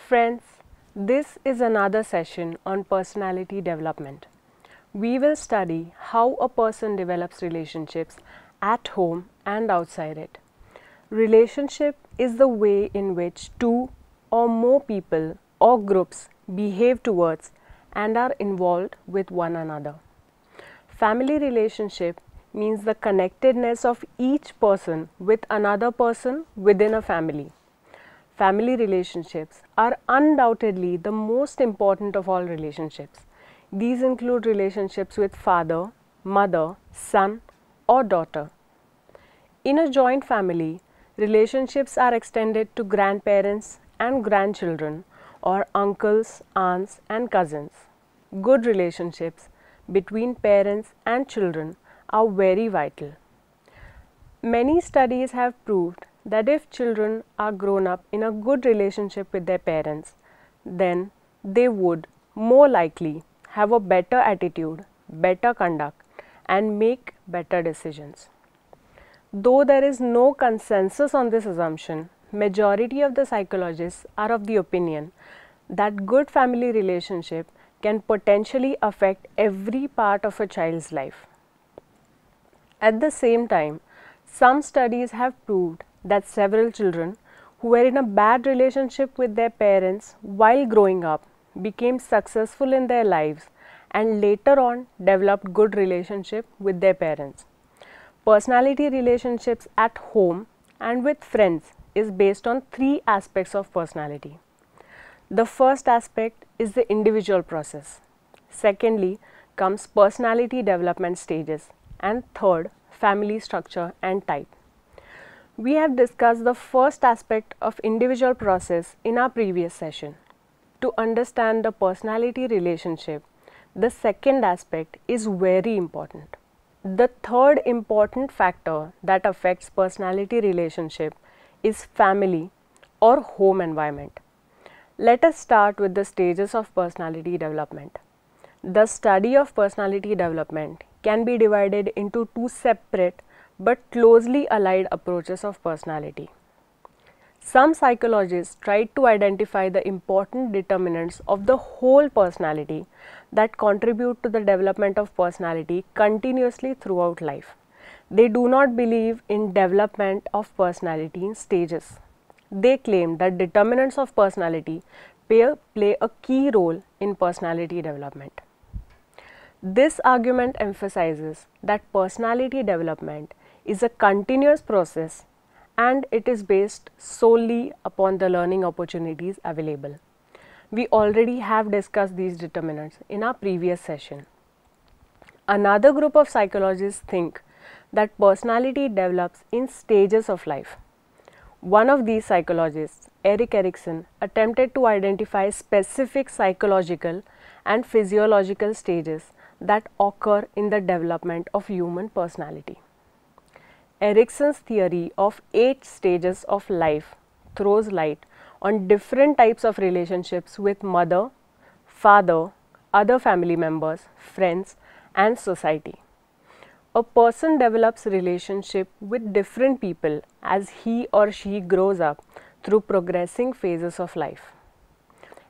Friends, this is another session on personality development. We will study how a person develops relationships at home and outside it. Relationship is the way in which two or more people or groups behave towards and are involved with one another. Family relationship means the connectedness of each person with another person within a family. Family relationships are undoubtedly the most important of all relationships. These include relationships with father, mother, son, or daughter. In a joint family, relationships are extended to grandparents and grandchildren, or uncles, aunts, and cousins. Good relationships between parents and children are very vital. Many studies have proved that if children are grown up in a good relationship with their parents, then they would more likely have a better attitude, better conduct, and make better decisions. Though there is no consensus on this assumption, majority of the psychologists are of the opinion that good family relationship can potentially affect every part of a child's life. At the same time, some studies have proved that several children who were in a bad relationship with their parents while growing up became successful in their lives and later on developed good relationship with their parents. Personality relationships at home and with friends is based on three aspects of personality. The first aspect is the individual process. Secondly comes personality development stages, and third, family structure and type. We have discussed the first aspect of individual process in our previous session. To understand the personality relationship, the second aspect is very important. The third important factor that affects personality relationship is family or home environment. Let us start with the stages of personality development. The study of personality development can be divided into two separate but closely allied approaches of personality. Some psychologists tried to identify the important determinants of the whole personality that contribute to the development of personality continuously throughout life. They do not believe in development of personality in stages. They claim that determinants of personality play a key role in personality development. This argument emphasizes that personality development is a continuous process and it is based solely upon the learning opportunities available. We already have discussed these determinants in our previous session. Another group of psychologists think that personality develops in stages of life. One of these psychologists, Erik Erikson, attempted to identify specific psychological and physiological stages that occur in the development of human personality. Erikson's theory of 8 stages of life throws light on different types of relationships with mother, father, other family members, friends, and society. A person develops relationship with different people as he or she grows up through progressing phases of life.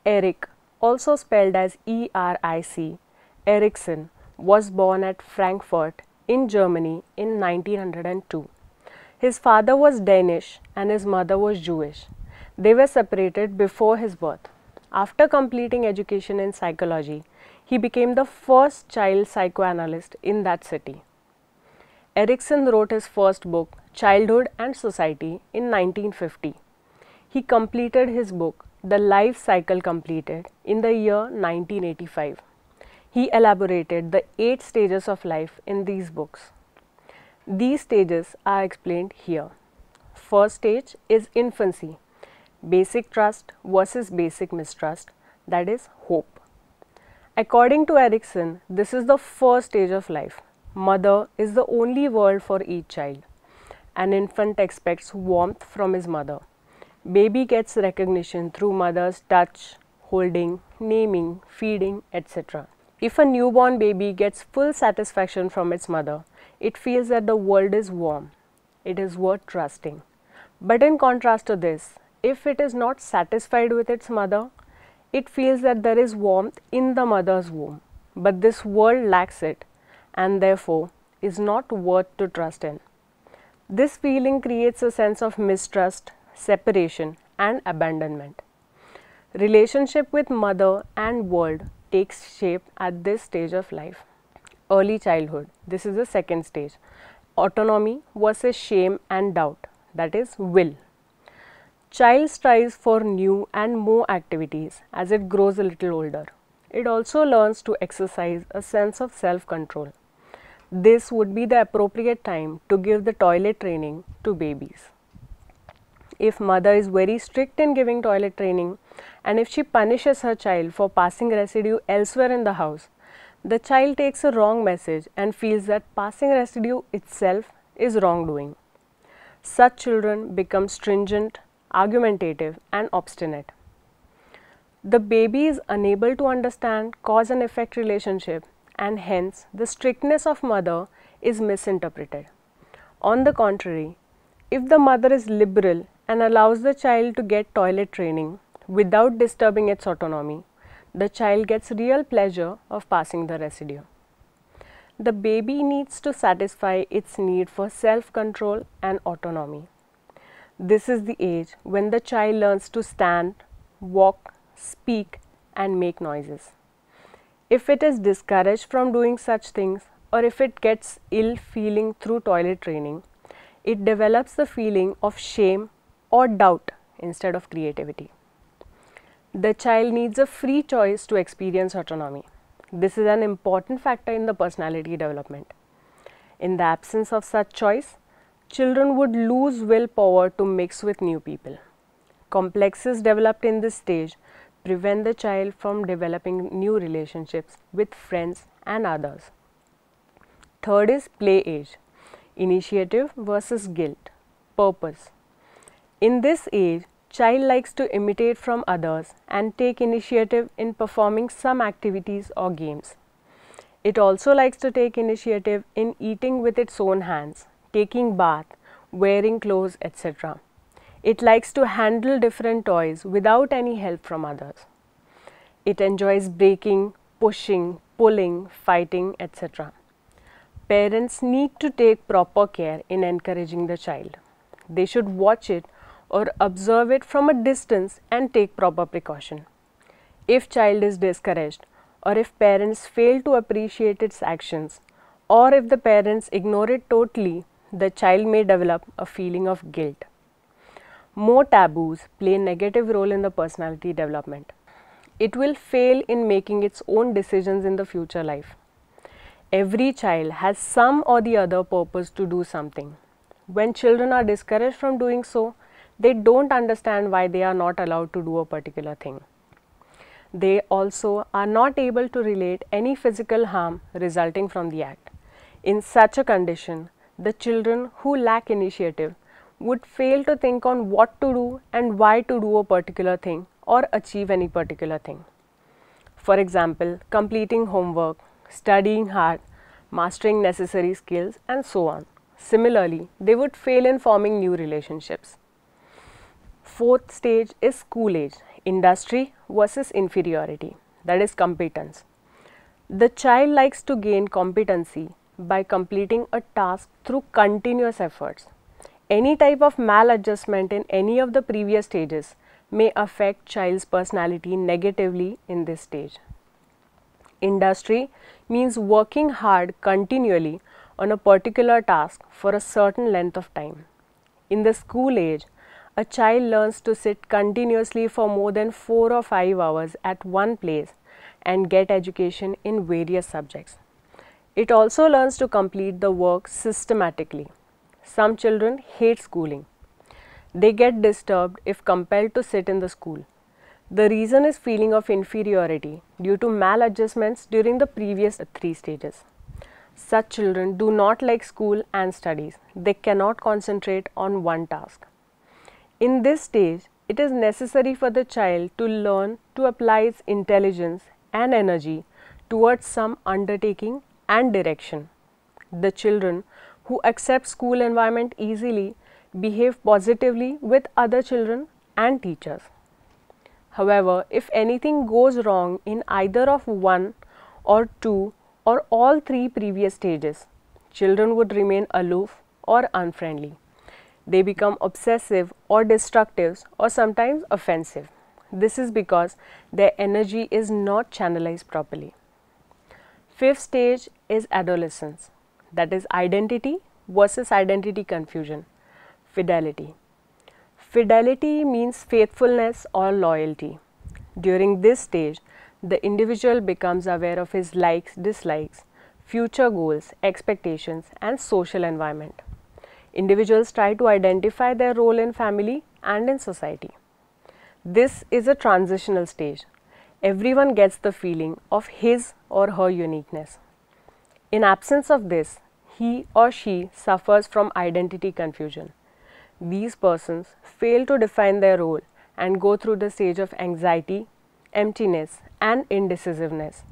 Erik, also spelled as E-R-I-C, Erikson, was born at Frankfurt in Germany in 1902. His father was Danish and his mother was Jewish. They were separated before his birth. After completing education in psychology, he became the first child psychoanalyst in that city. Erikson wrote his first book, Childhood and Society, in 1950. He completed his book, The Life Cycle Completed, in the year 1985. He elaborated the 8 stages of life in these books. These stages are explained here. First stage is infancy, basic trust versus basic mistrust, that is hope. According to Erikson, this is the first stage of life. Mother is the only world for each child. An infant expects warmth from his mother. Baby gets recognition through mother's touch, holding, naming, feeding, etc. If a newborn baby gets full satisfaction from its mother, it feels that the world is warm. It is worth trusting. But in contrast to this, if it is not satisfied with its mother, it feels that there is warmth in the mother's womb, but this world lacks it and therefore is not worth to trust in. This feeling creates a sense of mistrust, separation and abandonment. Relationship with mother and world takes shape at this stage of life. Early childhood, this is the second stage. Autonomy versus shame and doubt, that is will. Child strives for new and more activities as it grows a little older. It also learns to exercise a sense of self-control. This would be the appropriate time to give the toilet training to babies. If mother is very strict in giving toilet training and if she punishes her child for passing residue elsewhere in the house, the child takes a wrong message and feels that passing residue itself is wrongdoing. Such children become stringent, argumentative and obstinate. The baby is unable to understand cause and effect relationship and hence the strictness of mother is misinterpreted. On the contrary, if the mother is liberal and allows the child to get toilet training without disturbing its autonomy, the child gets real pleasure of passing the residue. The baby needs to satisfy its need for self-control and autonomy. This is the age when the child learns to stand, walk, speak and make noises. If it is discouraged from doing such things or if it gets ill feeling through toilet training, it develops the feeling of shame or doubt instead of creativity. The child needs a free choice to experience autonomy. This is an important factor in the personality development. In the absence of such choice, children would lose willpower to mix with new people. Complexes developed in this stage prevent the child from developing new relationships with friends and others. Third is play age. Initiative versus guilt. Purpose. In this age, child likes to imitate from others and take initiative in performing some activities or games. It also likes to take initiative in eating with its own hands, taking bath, wearing clothes, etc. It likes to handle different toys without any help from others. It enjoys breaking, pushing, pulling, fighting, etc. Parents need to take proper care in encouraging the child. They should watch it or observe it from a distance and take proper precaution. If child is discouraged or if parents fail to appreciate its actions or if the parents ignore it totally, the child may develop a feeling of guilt. More taboos play a negative role in the personality development. It will fail in making its own decisions in the future life. Every child has some or the other purpose to do something. When children are discouraged from doing so, they don't understand why they are not allowed to do a particular thing. They also are not able to relate any physical harm resulting from the act. In such a condition, the children who lack initiative would fail to think on what to do and why to do a particular thing or achieve any particular thing. For example, completing homework, studying hard, mastering necessary skills and so on. Similarly, they would fail in forming new relationships. Fourth stage is school age, industry versus inferiority, that is competence. The child likes to gain competency by completing a task through continuous efforts. Any type of maladjustment in any of the previous stages may affect child's personality negatively in this stage. Industry means working hard continually on a particular task for a certain length of time. In the school age, a child learns to sit continuously for more than 4 or 5 hours at one place and get education in various subjects. It also learns to complete the work systematically. Some children hate schooling. They get disturbed if compelled to sit in the school. The reason is feeling of inferiority due to maladjustments during the previous 3 stages. Such children do not like school and studies. They cannot concentrate on one task. In this stage, it is necessary for the child to learn to apply its intelligence and energy towards some undertaking and direction. The children who accept school environment easily behave positively with other children and teachers. However, if anything goes wrong in either of one or two or all three previous stages, children would remain aloof or unfriendly. They become obsessive or destructive or sometimes offensive. This is because their energy is not channelized properly. Fifth stage is adolescence, that is identity versus identity confusion. Fidelity. Fidelity means faithfulness or loyalty. During this stage, the individual becomes aware of his likes, dislikes, future goals, expectations, and social environment. Individuals try to identify their role in family and in society. This is a transitional stage. Everyone gets the feeling of his or her uniqueness. In absence of this, he or she suffers from identity confusion. These persons fail to define their role and go through the stage of anxiety, emptiness, and indecisiveness.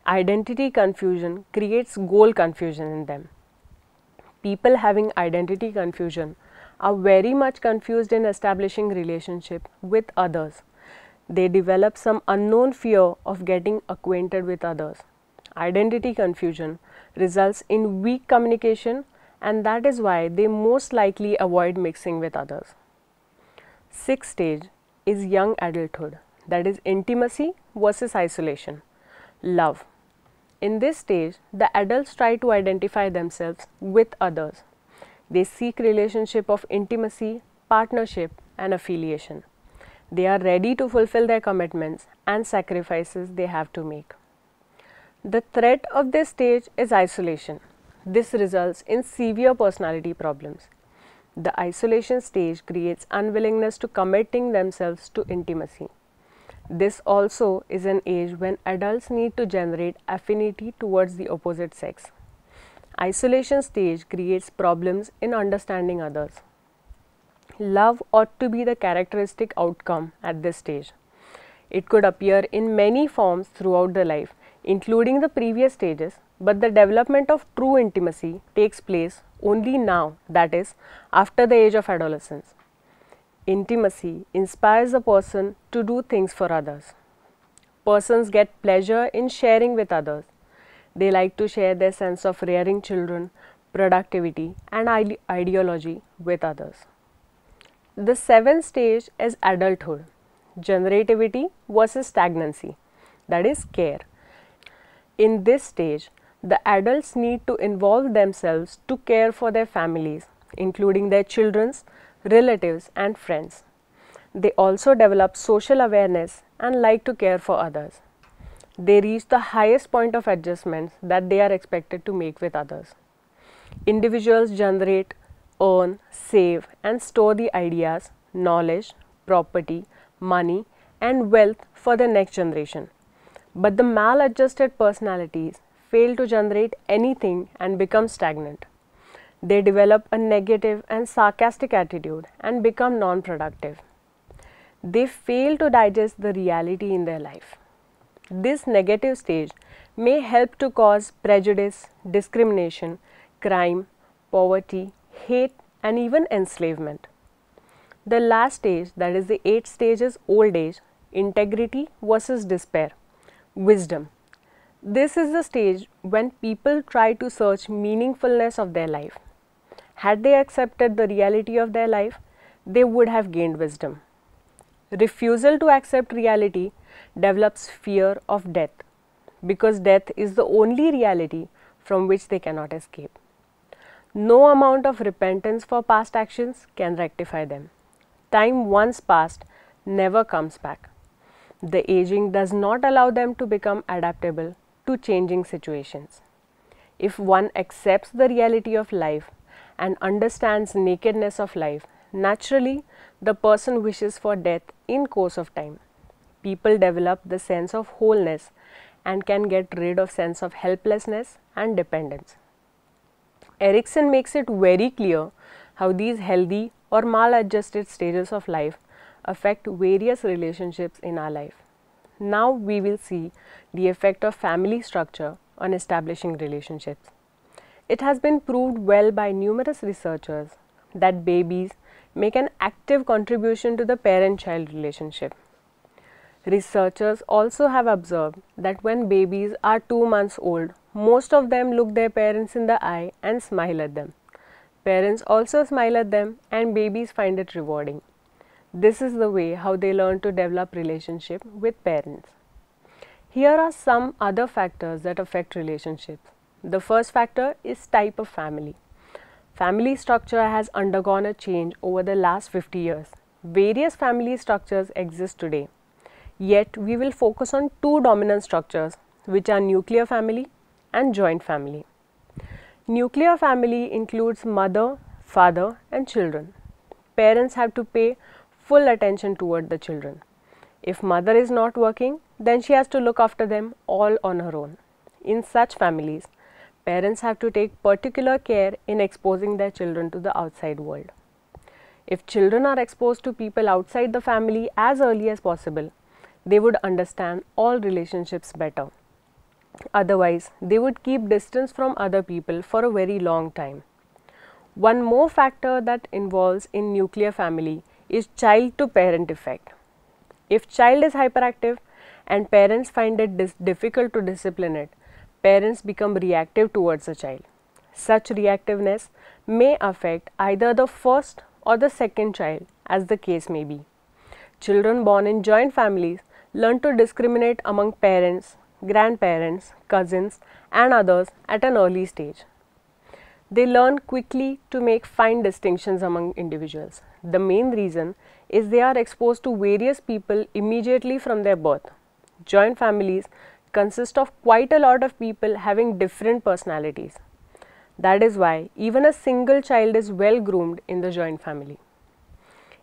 Identity confusion creates goal confusion in them. People having identity confusion are very much confused in establishing relationship with others. They develop some unknown fear of getting acquainted with others. Identity confusion results in weak communication, and that is why they most likely avoid mixing with others. Sixth stage is young adulthood, that is intimacy versus isolation. Love. In this stage, the adults try to identify themselves with others. They seek relationship of intimacy, partnership, and affiliation. They are ready to fulfill their commitments and sacrifices they have to make. The threat of this stage is isolation. This results in severe personality problems. The isolation stage creates unwillingness to committing themselves to intimacy. This also is an age when adults need to generate affinity towards the opposite sex. Isolation stage creates problems in understanding others. Love ought to be the characteristic outcome at this stage. It could appear in many forms throughout the life, including the previous stages, but the development of true intimacy takes place only now, that is, after the age of adolescence. Intimacy inspires a person to do things for others. Persons get pleasure in sharing with others. They like to share their sense of rearing children, productivity, and ideology with others. The seventh stage is adulthood, generativity versus stagnancy, that is care. In this stage, the adults need to involve themselves to care for their families, including their children's, relatives, and friends. They also develop social awareness and like to care for others. They reach the highest point of adjustments that they are expected to make with others. Individuals generate, earn, save, and store the ideas, knowledge, property, money, and wealth for the next generation. But the maladjusted personalities fail to generate anything and become stagnant. They develop a negative and sarcastic attitude and become non-productive. They fail to digest the reality in their life. This negative stage may help to cause prejudice, discrimination, crime, poverty, hate, and even enslavement. The last stage, that is the eighth stage, is old age, integrity versus despair, wisdom. This is the stage when people try to search meaningfulness of their life. Had they accepted the reality of their life, they would have gained wisdom. Refusal to accept reality develops fear of death, because death is the only reality from which they cannot escape. No amount of repentance for past actions can rectify them. Time once past never comes back. The aging does not allow them to become adaptable to changing situations. If one accepts the reality of life and understands nakedness of life, naturally the person wishes for death in course of time. People develop the sense of wholeness and can get rid of sense of helplessness and dependence. Erikson makes it very clear how these healthy or maladjusted stages of life affect various relationships in our life. Now we will see the effect of family structure on establishing relationships. It has been proved well by numerous researchers that babies make an active contribution to the parent-child relationship. Researchers also have observed that when babies are 2 months old, most of them look their parents in the eye and smile at them. Parents also smile at them and babies find it rewarding. This is the way how they learn to develop relationship with parents. Here are some other factors that affect relationships. The first factor is type of family. Family structure has undergone a change over the last 50 years. Various family structures exist today. Yet, we will focus on two dominant structures, which are nuclear family and joint family. Nuclear family includes mother, father and children. Parents have to pay full attention toward the children. If mother is not working, then she has to look after them all on her own. In such families, parents have to take particular care in exposing their children to the outside world. If children are exposed to people outside the family as early as possible, they would understand all relationships better. Otherwise, they would keep distance from other people for a very long time. One more factor that involves in nuclear family is child to parent effect. If child is hyperactive and parents find it difficult to discipline it, parents become reactive towards the child. Such reactiveness may affect either the first or the second child, as the case may be. Children born in joint families learn to discriminate among parents, grandparents, cousins and others at an early stage. They learn quickly to make fine distinctions among individuals. The main reason is they are exposed to various people immediately from their birth. Joint families consist of quite a lot of people having different personalities. That is why even a single child is well groomed in the joint family.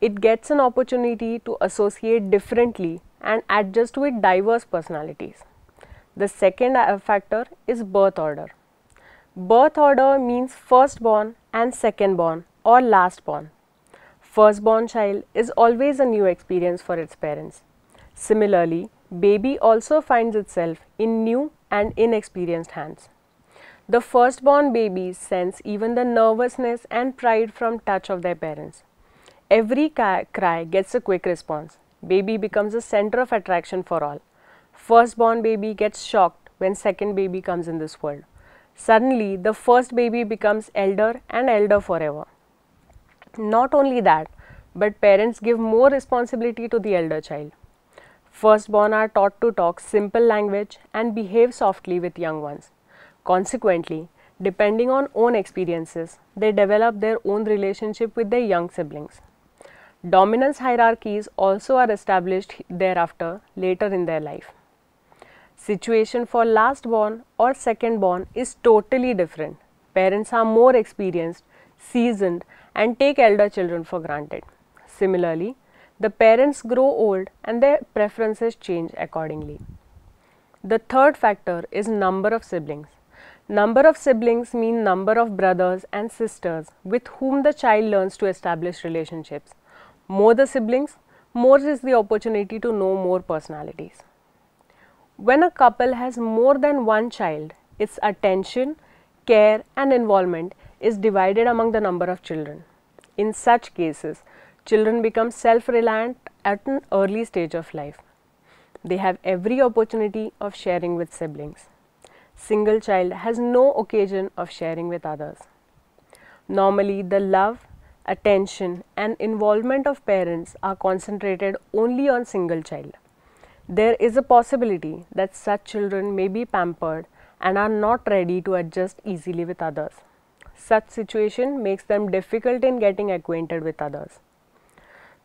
It gets an opportunity to associate differently and adjust with diverse personalities. The second factor is birth order. Birth order means firstborn and secondborn or lastborn. Firstborn child is always a new experience for its parents. Similarly, baby also finds itself in new and inexperienced hands. The firstborn babies sense even the nervousness and pride from touch of their parents. Every cry gets a quick response. Baby becomes a center of attraction for all. Firstborn baby gets shocked when second baby comes in this world. Suddenly, the first baby becomes elder and elder forever. Not only that, but parents give more responsibility to the elder child. Firstborn are taught to talk simple language and behave softly with young ones. Consequently, depending on own experiences, they develop their own relationship with their young siblings. Dominance hierarchies also are established thereafter later in their life. Situation for lastborn or secondborn is totally different. Parents are more experienced, seasoned and take elder children for granted. Similarly, the parents grow old and their preferences change accordingly. The third factor is number of siblings. Number of siblings mean number of brothers and sisters with whom the child learns to establish relationships. More the siblings, more is the opportunity to know more personalities. When a couple has more than one child, its attention, care and involvement is divided among the number of children. In such cases, children become self-reliant at an early stage of life. They have every opportunity of sharing with siblings. Single child has no occasion of sharing with others. Normally, the love, attention and involvement of parents are concentrated only on single child. There is a possibility that such children may be pampered and are not ready to adjust easily with others. Such situation makes them difficult in getting acquainted with others.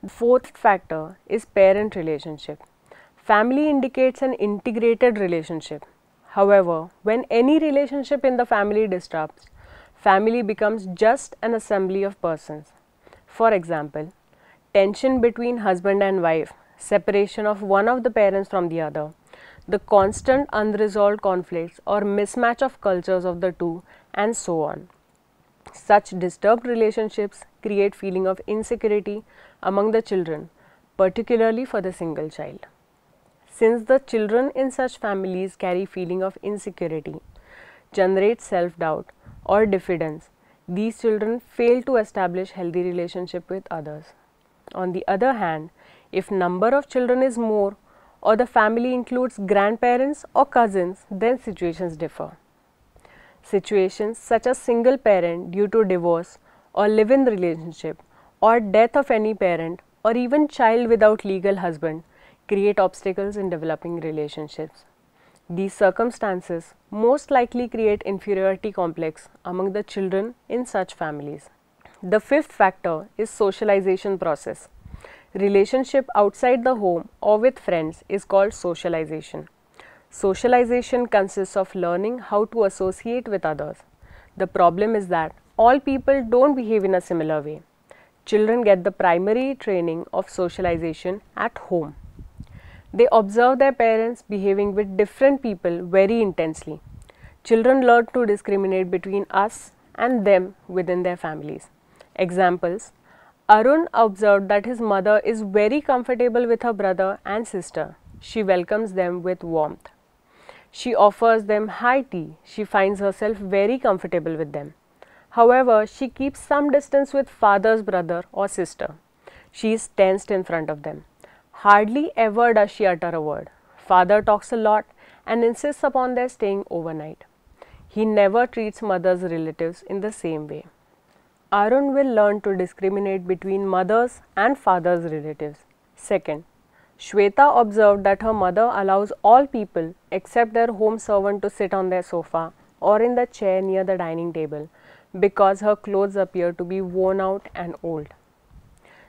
The fourth factor is parent relationship. Family indicates an integrated relationship. However, when any relationship in the family disrupts, family becomes just an assembly of persons. For example, tension between husband and wife, separation of one of the parents from the other, the constant unresolved conflicts or mismatch of cultures of the two, and so on. Such disturbed relationships create feeling of insecurity among the children, particularly for the single child. Since the children in such families carry feeling of insecurity, generate self-doubt or diffidence, These children fail to establish healthy relationship with others. On the other hand, if number of children is more or the family includes grandparents or cousins, then situations differ. Situations such as single parent due to divorce or live-in relationship or death of any parent or even child without legal husband create obstacles in developing relationships. These circumstances most likely create inferiority complex among the children in such families. The fifth factor is socialization process. Relationship outside the home or with friends is called socialization. Socialization consists of learning how to associate with others. The problem is that all people don't behave in a similar way. Children get the primary training of socialization at home. They observe their parents behaving with different people very intensely. Children learn to discriminate between us and them within their families. Examples: Arun observed that his mother is very comfortable with her brother and sister. She welcomes them with warmth. She offers them high tea. She finds herself very comfortable with them. However, she keeps some distance with father's brother or sister. She is tensed in front of them. Hardly ever does she utter a word. Father talks a lot and insists upon their staying overnight. He never treats mother's relatives in the same way. Arun will learn to discriminate between mother's and father's relatives. Second, Shweta observed that her mother allows all people except their home servant to sit on their sofa or in the chair near the dining table because her clothes appear to be worn out and old.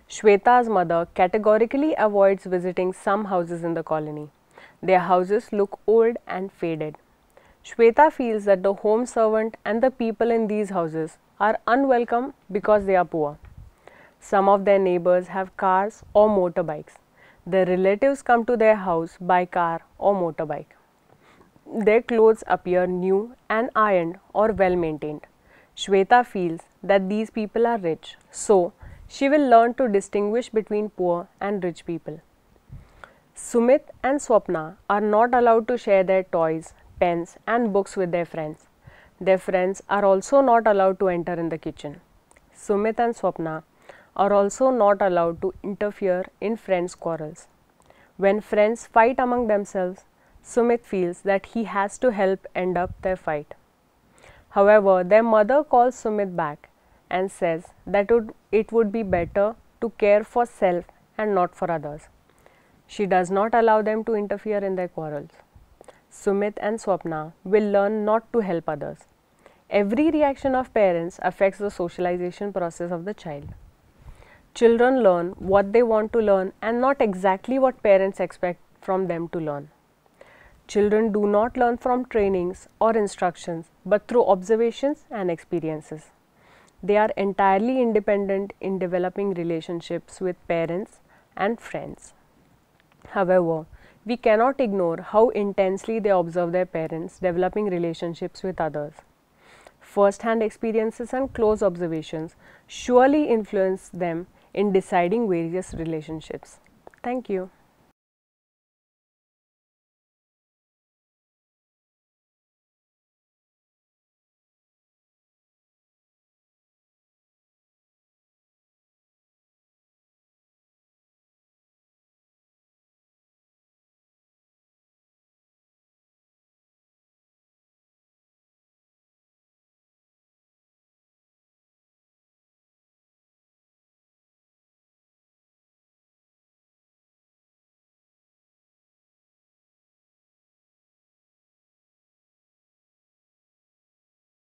Shweta's mother categorically avoids visiting some houses in the colony. Their houses look old and faded. Shweta feels that the home servant and the people in these houses are unwelcome because they are poor. Some of their neighbors have cars or motorbikes. Their relatives come to their house by car or motorbike. Their clothes appear new and ironed or well maintained. Shweta feels that these people are rich, so she will learn to distinguish between poor and rich people. Sumit and Swapna are not allowed to share their toys, pens and books with their friends. Their friends are also not allowed to enter in the kitchen. Sumit and Swapna are also not allowed to interfere in friends' quarrels. When friends fight among themselves, Sumit feels that he has to help end up their fight. However, their mother calls Sumit back and says that it would be better to care for self and not for others. She does not allow them to interfere in their quarrels. Sumit and Swapna will learn not to help others. Every reaction of parents affects the socialization process of the child. Children learn what they want to learn and not exactly what parents expect from them to learn. Children do not learn from trainings or instructions but through observations and experiences. They are entirely independent in developing relationships with parents and friends. However, we cannot ignore how intensely they observe their parents developing relationships with others. First-hand experiences and close observations surely influence them in deciding various relationships. Thank you.